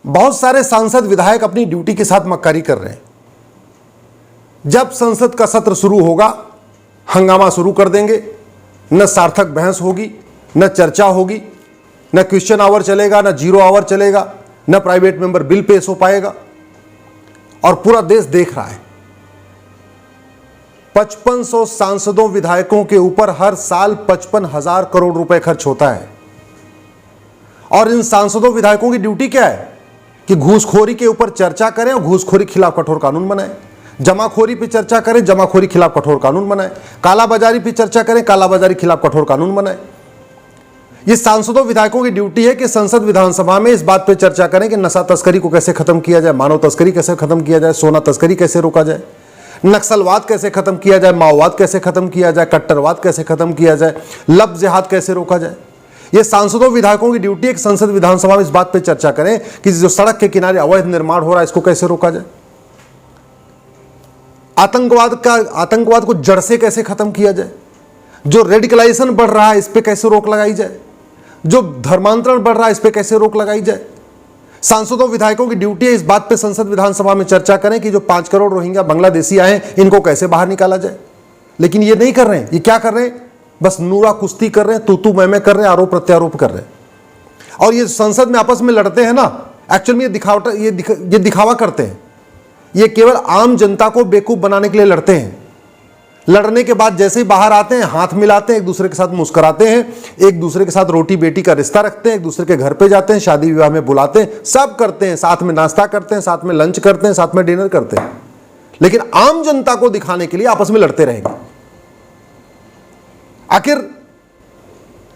बहुत सारे सांसद विधायक अपनी ड्यूटी के साथ मक्कारी कर रहे हैं। जब संसद का सत्र शुरू होगा, हंगामा शुरू कर देंगे। न सार्थक बहस होगी, न चर्चा होगी, न क्वेश्चन आवर चलेगा, न जीरो आवर चलेगा, न प्राइवेट मेंबर बिल पेश हो पाएगा। और पूरा देश देख रहा है। 5500 सांसदों विधायकों के ऊपर हर साल 55,000 करोड़ रुपए खर्च होता है। और इन सांसदों विधायकों की ड्यूटी क्या है कि घूसखोरी के ऊपर चर्चा करें और घूसखोरी खिलाफ कठोर कानून बनाएं। जमाखोरी पे चर्चा करें, जमाखोरी खिलाफ कठोर कानून बनाएं। कालाबाजारी पे चर्चा करें, कालाबाजारी खिलाफ कठोर कानून बनाएं। ये सांसदों विधायकों की ड्यूटी है कि संसद विधानसभा में इस बात पे चर्चा करें कि नशा तस्करी को कैसे खत्म किया जाए, मानव तस्करी कैसे खत्म किया जाए, सोना तस्करी कैसे रोका जाए, नक्सलवाद कैसे खत्म किया जाए, माओवाद कैसे खत्म किया जाए, कट्टरवाद कैसे खत्म किया जाए, लफ्ज़ जिहाद कैसे रोका जाए। ये सांसदों विधायकों की ड्यूटी है कि संसद विधानसभा में इस बात पे चर्चा करें कि जो सड़क के किनारे अवैध निर्माण हो रहा है इसको कैसे रोका जाए, आतंकवाद को जड़ से कैसे खत्म किया जाए, जो रेडिकलाइजेशन बढ़ रहा है इस पे कैसे रोक लगाई जाए, जो धर्मांतरण बढ़ रहा है इस पे कैसे रोक लगाई जाए। सांसदों विधायकों की ड्यूटी है इस बात पे संसद विधानसभा में चर्चा करें कि जो 5 करोड़ रोहिंग्या बांग्लादेशी आए हैं इनको कैसे बाहर निकाला जाए। लेकिन ये नहीं कर रहे हैं। ये क्या कर रहे हैं? बस नूरा कुश्ती कर रहे हैं, तू मैं कर रहे हैं, आरोप प्रत्यारोप कर रहे हैं। और ये संसद में आपस में लड़ते हैं ना, एक्चुअल में ये दिखावा करते हैं। ये केवल आम जनता को बेवकूफ बनाने के लिए लड़ते हैं। लड़ने के बाद जैसे ही बाहर आते हैं हाथ मिलाते हैं, एक दूसरे के साथ मुस्कुराते हैं, एक दूसरे के साथ रोटी बेटी का रिश्ता रखते हैं, एक दूसरे के घर पे जाते हैं, शादी विवाह में बुलाते हैं, सब करते हैं, साथ में नाश्ता करते हैं, साथ में लंच करते हैं, साथ में डिनर करते हैं। लेकिन आम जनता को दिखाने के लिए आपस में लड़ते रहेंगे। आखिर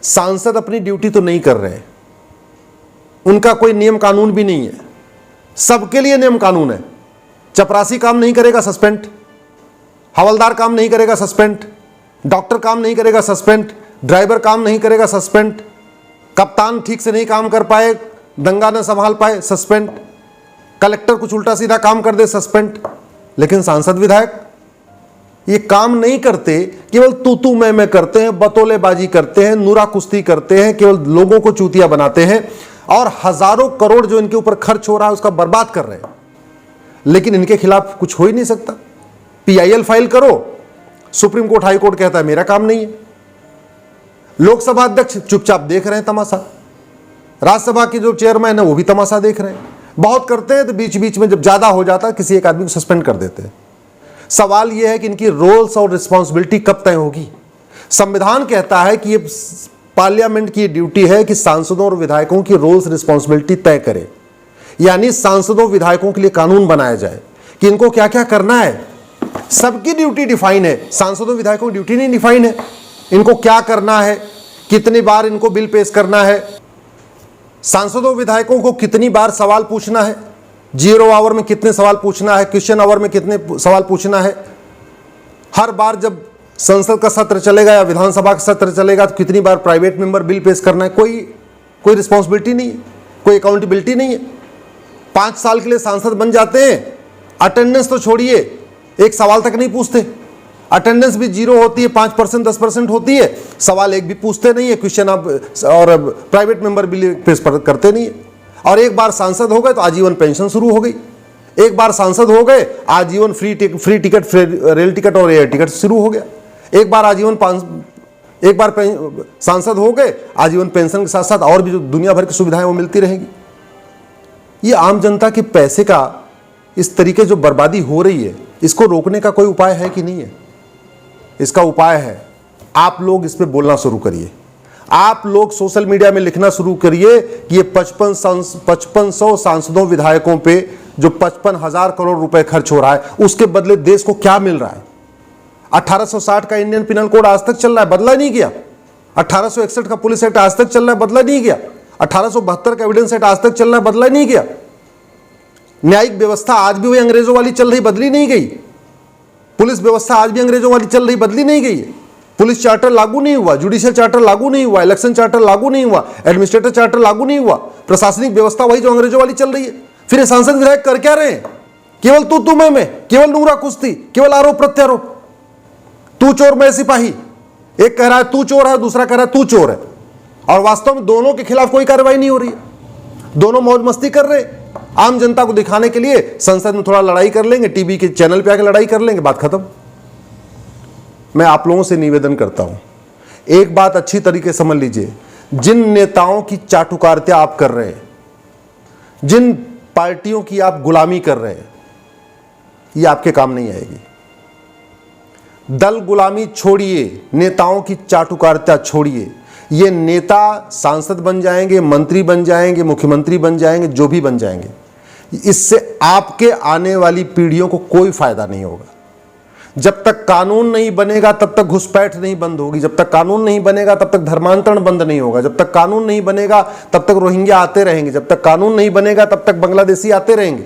सांसद अपनी ड्यूटी तो नहीं कर रहे हैं, उनका कोई नियम कानून भी नहीं है। सबके लिए नियम कानून है। चपरासी काम नहीं करेगा सस्पेंड, हवलदार काम नहीं करेगा सस्पेंड, डॉक्टर काम नहीं करेगा सस्पेंड, ड्राइवर काम नहीं करेगा सस्पेंड, कप्तान ठीक से नहीं काम कर पाए, दंगा न संभाल पाए सस्पेंड, कलेक्टर कुछ उल्टा सीधा काम कर दे सस्पेंड। लेकिन सांसद विधायक ये काम नहीं करते, केवल तू मैं करते हैं, बतौलेबाजी करते हैं, नूरा कुश्ती करते हैं, केवल लोगों को चूतिया बनाते हैं और हजारों करोड़ जो इनके ऊपर खर्च हो रहा है उसका बर्बाद कर रहे हैं। लेकिन इनके खिलाफ कुछ हो ही नहीं सकता। PIL फाइल करो, सुप्रीम कोर्ट हाई कोर्ट कहता है मेरा काम नहीं है। लोकसभा अध्यक्ष चुपचाप देख रहे हैं तमाशा, राज्यसभा के जो चेयरमैन है वो भी तमाशा देख रहे हैं। बहुत करते हैं तो बीच बीच में जब ज्यादा हो जाता है किसी एक आदमी को सस्पेंड कर देते हैं। सवाल यह है कि इनकी रोल्स और रिस्पॉन्सिबिलिटी कब तय होगी। संविधान कहता है कि ये पार्लियामेंट की ड्यूटी है कि सांसदों और विधायकों की रोल्स रिस्पॉन्सिबिलिटी तय करे, यानी सांसदों विधायकों के लिए कानून बनाया जाए कि इनको क्या क्या करना है। सबकी ड्यूटी डिफाइन है, सांसदों विधायकों की ड्यूटी नहीं डिफाइन है। इनको क्या करना है, कितनी बार इनको बिल पेश करना है, सांसदों विधायकों को कितनी बार सवाल पूछना है, जीरो आवर में कितने सवाल पूछना है, क्वेश्चन आवर में कितने सवाल पूछना है, हर बार जब संसद का सत्र चलेगा या विधानसभा का सत्र चलेगा तो कितनी बार प्राइवेट मेंबर बिल पेश करना है। कोई रिस्पॉन्सिबिलिटी नहीं है, कोई अकाउंटेबिलिटी नहीं है। 5 साल के लिए सांसद बन जाते हैं, अटेंडेंस तो छोड़िए, एक सवाल तक नहीं पूछते। अटेंडेंस भी जीरो होती है, 5% 10% होती है, सवाल एक भी पूछते नहीं है, क्वेश्चन आप और प्राइवेट मेंबर बिल पेश करते नहीं है। और एक बार सांसद हो गए तो आजीवन पेंशन शुरू हो गई, एक बार सांसद हो गए आजीवन फ्री टिकट, रेल टिकट और एयर टिकट शुरू हो गया। एक बार सांसद हो गए आजीवन पेंशन के साथ साथ और भी जो दुनिया भर की सुविधाएं वो मिलती रहेगी। ये आम जनता के पैसे का इस तरीके जो बर्बादी हो रही है, इसको रोकने का कोई उपाय है कि नहीं है? इसका उपाय है आप लोग इस पे बोलना शुरू करिए। आप लोग सोशल मीडिया में लिखना शुरू करिए कि ये 5500 सांसदों विधायकों पे जो 55,000 करोड़ रुपए खर्च हो रहा है उसके बदले देश को क्या मिल रहा है। 1860 का इंडियन पिनल कोड आज तक चल रहा है, बदला नहीं गया। 1861 का पुलिस एक्ट आज तक चल रहा है, बदला नहीं गया। 1872 का एविडेंस एक्ट आज तक चल रहा है, बदला नहीं गया। न्यायिक व्यवस्था आज भी वही अंग्रेजों वाली चल रही, बदली नहीं गई। पुलिस व्यवस्था आज भी अंग्रेजों वाली चल रही, बदली नहीं गई है। पुलिस चार्टर लागू नहीं हुआ, जुडिशियल चार्टर लागू नहीं हुआ, इलेक्शन चार्टर लागू नहीं हुआ, एडमिनिस्ट्रेटर चार्टर लागू नहीं हुआ, प्रशासनिक व्यवस्था वही जो अंग्रेजों वाली चल रही है। फिर ये सांसद विधायक कर क्या रहे हैं? केवल तू मैं, केवल नूरा कुश्ती, केवल आरोप प्रत्यारोप। तू चोर मैं सिपाही, एक कह रहा है तू चोर है, दूसरा कह रहा है तू चोर है, और वास्तव में दोनों के खिलाफ कोई कार्रवाई नहीं हो रही है। दोनों मौज मस्ती कर रहे हैं। आम जनता को दिखाने के लिए संसद में थोड़ा लड़ाई कर लेंगे, टीवी के चैनल पे आके लड़ाई कर लेंगे, बात खत्म। मैं आप लोगों से निवेदन करता हूं, एक बात अच्छी तरीके से समझ लीजिए, जिन नेताओं की चाटुकारिता आप कर रहे हैं, जिन पार्टियों की आप गुलामी कर रहे हैं, ये आपके काम नहीं आएगी। दल गुलामी छोड़िए, नेताओं की चाटुकारिता छोड़िए। ये नेता सांसद बन जाएंगे, मंत्री बन जाएंगे, मुख्यमंत्री बन जाएंगे, जो भी बन जाएंगे, इससे आपके आने वाली पीढ़ियों को कोई फायदा नहीं होगा। जब तक कानून नहीं बनेगा तब तक घुसपैठ नहीं बंद होगी, जब तक कानून नहीं बनेगा तब तक धर्मांतरण बंद नहीं होगा, जब तक कानून नहीं बनेगा तब तक रोहिंग्या आते रहेंगे, जब तक कानून नहीं बनेगा तब तक बांग्लादेशी आते रहेंगे,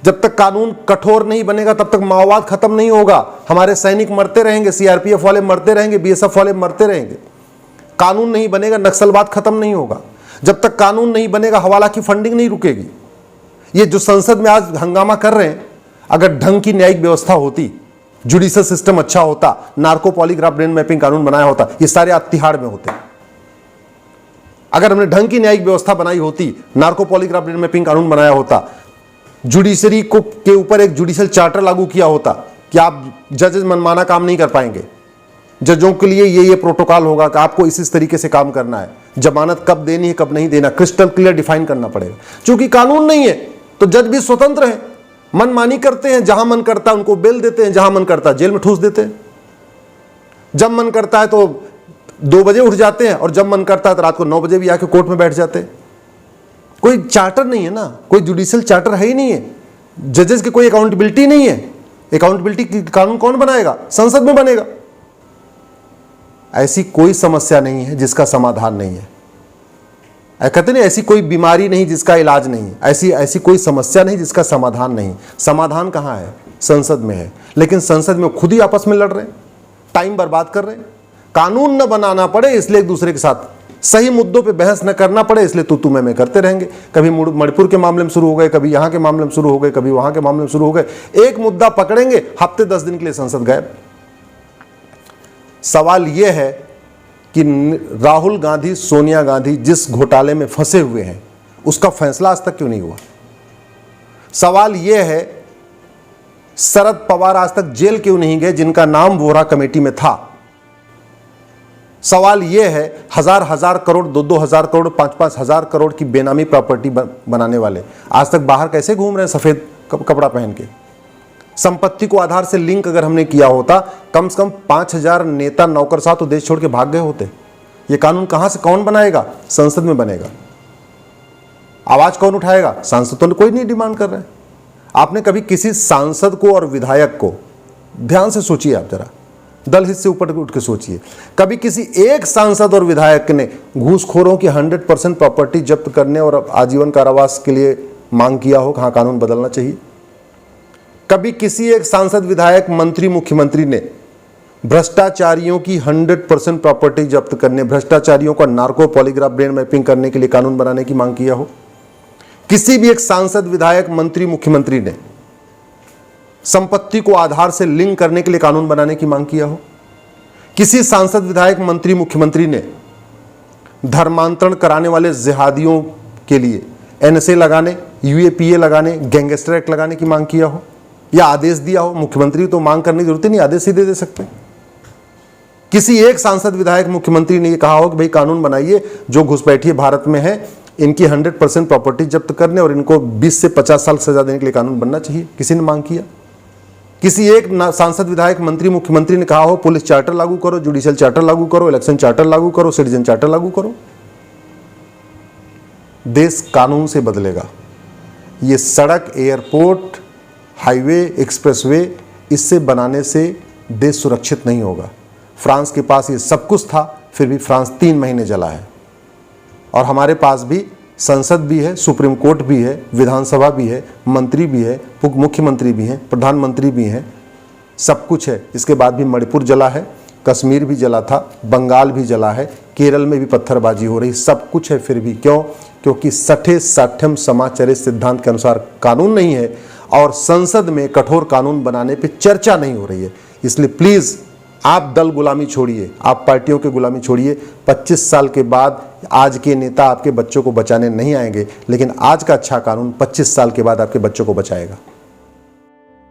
जब तक कानून कठोर नहीं बनेगा तब तक माओवाद खत्म नहीं होगा, हमारे सैनिक मरते रहेंगे, सीआरपीएफ वाले मरते रहेंगे, बीएसएफ वाले मरते रहेंगे। कानून नहीं बनेगा, नक्सलवाद खत्म नहीं होगा। जब तक कानून नहीं बनेगा, हवाला की फंडिंग नहीं रुकेगी। ये जो संसद में आज हंगामा कर रहे हैं, अगर ढंग की न्यायिक व्यवस्था होती, जुडिशियल सिस्टम अच्छा होता, नार्को पॉलीग्राफ ब्रेन मैपिंग कानून बनाया होता, ये सारे आज तिहाड़ में होते। अगर हमने ढंग की न्यायिक व्यवस्था बनाई होती, नार्को पॉलीग्राफ ब्रेन मैपिंग कानून बनाया होता, जुडिशरी को के ऊपर एक जुडिशियल चार्टर लागू किया होता कि आप जजेस मनमाना काम नहीं कर पाएंगे, जजों के लिए ये प्रोटोकॉल होगा कि आपको इस तरीके से काम करना है, जमानत कब देनी है कब नहीं देना, क्रिस्टल क्लियर डिफाइन करना पड़ेगा। क्योंकि कानून नहीं है तो जज भी स्वतंत्र हैं, मनमानी करते हैं, जहां मन करता है उनको बेल देते हैं, जहां मन करता है जेल में ठूस देते हैं। जब मन करता है तो 2 बजे उठ जाते हैं और जब मन करता है तो रात को 9 बजे भी आके कोर्ट में बैठ जाते हैं। कोई चार्टर नहीं है ना, कोई जुडिशियल चार्टर है ही नहीं है, जजेस की कोई अकाउंटेबिलिटी नहीं है। अकाउंटेबिलिटी कानून कौन बनाएगा? संसद में बनेगा। ऐसी कोई समस्या नहीं है जिसका समाधान नहीं है। कहते नहीं ऐसी कोई बीमारी नहीं जिसका इलाज नहीं है, ऐसी कोई समस्या नहीं जिसका समाधान नहीं। समाधान कहाँ है? संसद में है। लेकिन संसद में खुद ही आपस में लड़ रहे हैं, टाइम बर्बाद कर रहे हैं। कानून न बनाना पड़े इसलिए एक दूसरे के साथ सही मुद्दों पे बहस न करना पड़े इसलिए तू मैं करते रहेंगे। कभी मणिपुर के मामले में शुरू हो गए, कभी यहाँ के मामले में शुरू हो गए, कभी वहाँ के मामले में शुरू हो गए। एक मुद्दा पकड़ेंगे, हफ्ते 10 दिन के लिए संसद गायब। सवाल यह है कि राहुल गांधी, सोनिया गांधी जिस घोटाले में फंसे हुए हैं उसका फैसला आज तक क्यों नहीं हुआ? सवाल यह है शरद पवार आज तक जेल क्यों नहीं गए जिनका नाम वोरा कमेटी में था? सवाल यह है हजार करोड़, 2,000 करोड़, 5,000 करोड़ की बेनामी प्रॉपर्टी बनाने वाले आज तक बाहर कैसे घूम रहे हैं सफेद कपड़ा पहन के? संपत्ति को आधार से लिंक अगर हमने किया होता, कम से कम 5,000 नेता नौकरशाह तो देश छोड़ के भाग गए होते। ये कानून कहां से कौन बनाएगा? संसद में बनेगा। आवाज कौन उठाएगा? सांसद तो कोई नहीं डिमांड कर रहे हैं। आपने कभी किसी सांसद को और विधायक को, ध्यान से सोचिए आप जरा, दल हित से ऊपर उठ के सोचिए, कभी किसी एक सांसद और विधायक ने घूसखोरों की 100% प्रॉपर्टी जब्त करने और आजीवन कारावास के लिए मांग किया हो? कहां कानून बदलना चाहिए? कभी किसी एक सांसद, विधायक, मंत्री, मुख्यमंत्री ने भ्रष्टाचारियों की 100% प्रॉपर्टी जब्त करने, भ्रष्टाचारियों का नार्को पॉलीग्राफ ब्रेन मैपिंग करने के लिए कानून बनाने की मांग किया हो? किसी भी एक सांसद, विधायक, मंत्री, मुख्यमंत्री ने संपत्ति को आधार से लिंक करने के लिए कानून बनाने की मांग किया हो? किसी सांसद, विधायक, मंत्री, मुख्यमंत्री ने धर्मांतरण कराने वाले जिहादियों के लिए एनएसए लगाने, यूएपीए लगाने, गैंगस्टर एक्ट लगाने की मांग किया हो या आदेश दिया हो? मुख्यमंत्री तो मांग करने की जरूरत ही नहीं, आदेश ही दे सकते। किसी एक सांसद, विधायक, मुख्यमंत्री ने कहा हो कि भाई कानून बनाइए, जो घुसपैठिए भारत में है इनकी 100% प्रॉपर्टी जब्त करने और इनको 20 से 50 साल सजा देने के लिए कानून बनना चाहिए? किसी ने मांग किया? किसी एक सांसद, विधायक, मंत्री, मुख्यमंत्री ने कहा हो पुलिस चार्टर लागू करो, जुडिशियल चार्टर लागू करो, इलेक्शन चार्टर लागू करो, सिटीजन चार्टर लागू करो? देश कानून से बदलेगा। ये सड़क, एयरपोर्ट, हाईवे, एक्सप्रेसवे, इससे बनाने से देश सुरक्षित नहीं होगा। फ्रांस के पास ये सब कुछ था, फिर भी फ्रांस 3 महीने जला है। और हमारे पास भी संसद भी है, सुप्रीम कोर्ट भी है, विधानसभा भी है, मंत्री भी है, मुख्यमंत्री भी हैं, प्रधानमंत्री भी हैं, सब कुछ है। इसके बाद भी मणिपुर जला है, कश्मीर भी जला था, बंगाल भी जला है, केरल में भी पत्थरबाजी हो रही, सब कुछ है। फिर भी क्यों? क्योंकि सठे साठ्यम समाचरित सिद्धांत के अनुसार कानून नहीं है और संसद में कठोर कानून बनाने पे चर्चा नहीं हो रही है। इसलिए प्लीज़ आप दल गुलामी छोड़िए, आप पार्टियों की गुलामी छोड़िए। 25 साल के बाद आज के नेता आपके बच्चों को बचाने नहीं आएंगे, लेकिन आज का अच्छा कानून 25 साल के बाद आपके बच्चों को बचाएगा।